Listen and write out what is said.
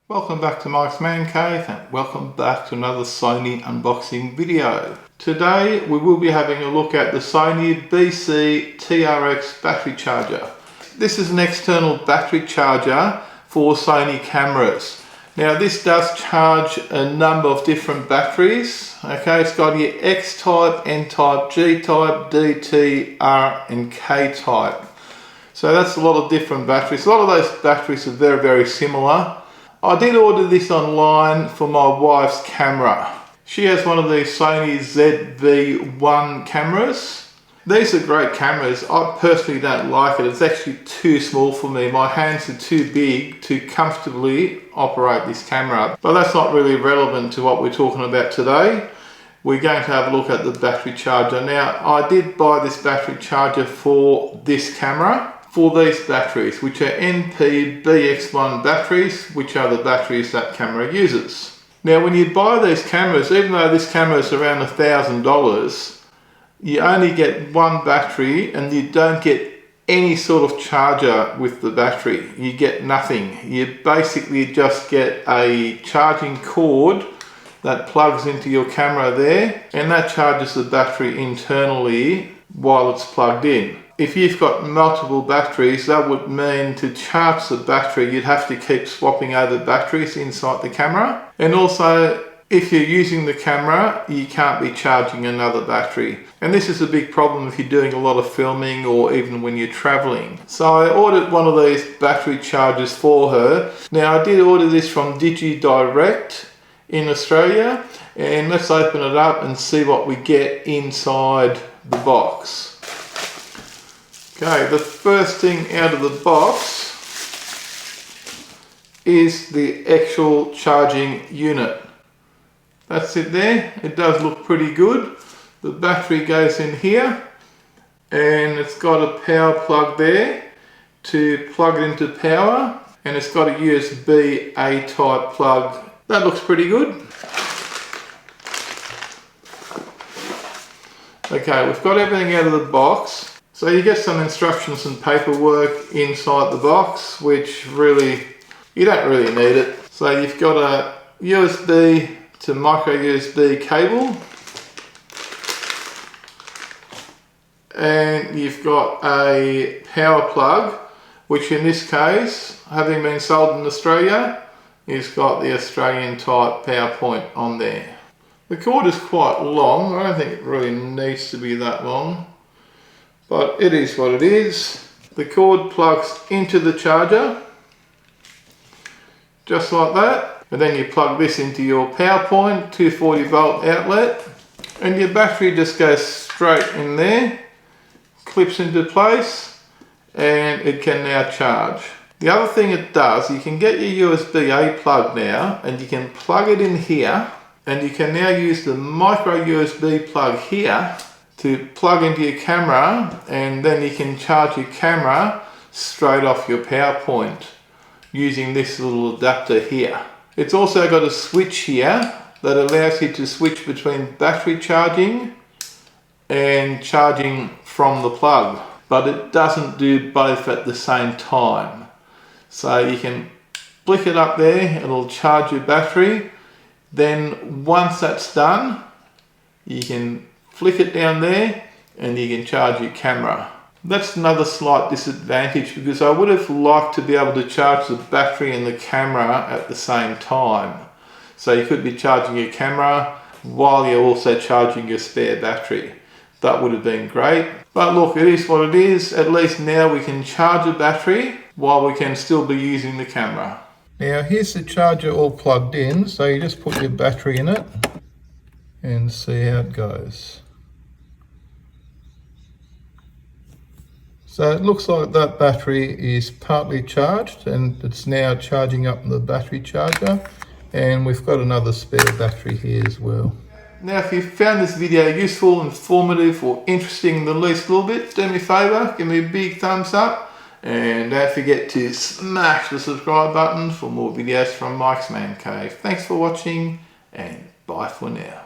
Welcome back to Mike's Man Cave and welcome back to another Sony unboxing video. Today we will be having a look at the Sony BC-TRX battery charger. This is an external battery charger for Sony cameras. Now this does charge a number of different batteries. Okay, it's got your X-type, N-type, G-type, D, T, R and K-type. So that's a lot of different batteries. A lot of those batteries are very similar. I did order this online for my wife's camera. She has one of these Sony ZV-1 cameras. These are great cameras. I personally don't like it. It's actually too small for me. My hands are too big to comfortably operate this camera. But that's not really relevant to what we're talking about today. We're going to have a look at the battery charger. Now, I did buy this battery charger for this camera. For these batteries, which are NP-BX1 batteries, which are the batteries that camera uses. Now when you buy these cameras, even though this camera is around $1,000, you only get one battery and you don't get any sort of charger with the battery. You get nothing. You basically just get a charging cord that plugs into your camera there, and that charges the battery internally while it's plugged in. If you've got multiple batteries, that would mean to charge the battery, you'd have to keep swapping over batteries inside the camera. And also, if you're using the camera, you can't be charging another battery. And this is a big problem if you're doing a lot of filming or even when you're traveling. So I ordered one of these battery chargers for her. Now I did order this from BC-TRX in Australia. And let's open it up and see what we get inside the box. Okay, the first thing out of the box is the actual charging unit. That's it there. It does look pretty good. The battery goes in here and it's got a power plug there to plug it into power, and it's got a USB A type plug. That looks pretty good. Okay, we've got everything out of the box. So you get some instructions and paperwork inside the box, which really, you don't really need it. So you've got a USB to micro USB cable, and you've got a power plug, which in this case, having been sold in Australia, is got the Australian type power point on there. The cord is quite long. I don't think it really needs to be that long, but it is what it is. The cord plugs into the charger, just like that. And then you plug this into your power point, 240 volt outlet, and your battery just goes straight in there, clips into place, and it can now charge. The other thing it does, you can get your USB-A plug now, and you can plug it in here, and you can now use the micro USB plug here to plug into your camera, and then you can charge your camera straight off your power point using this little adapter here. It's also got a switch here that allows you to switch between battery charging and charging from the plug, but it doesn't do both at the same time. So you can flick it up there, it'll charge your battery. Then once that's done, you can flick it down there and you can charge your camera. That's another slight disadvantage, because I would have liked to be able to charge the battery and the camera at the same time. So you could be charging your camera while you're also charging your spare battery. That would have been great. But look, it is what it is. At least now we can charge a battery while we can still be using the camera. Now here's the charger all plugged in, so you just put your battery in it and see how it goes. So it looks like that battery is partly charged and it's now charging up the battery charger, and we've got another spare battery here as well. Now if you found this video useful, informative or interesting the least little bit, do me a favour, give me a big thumbs up, and don't forget to smash the subscribe button for more videos from Mike's Man Cave. Thanks for watching and bye for now.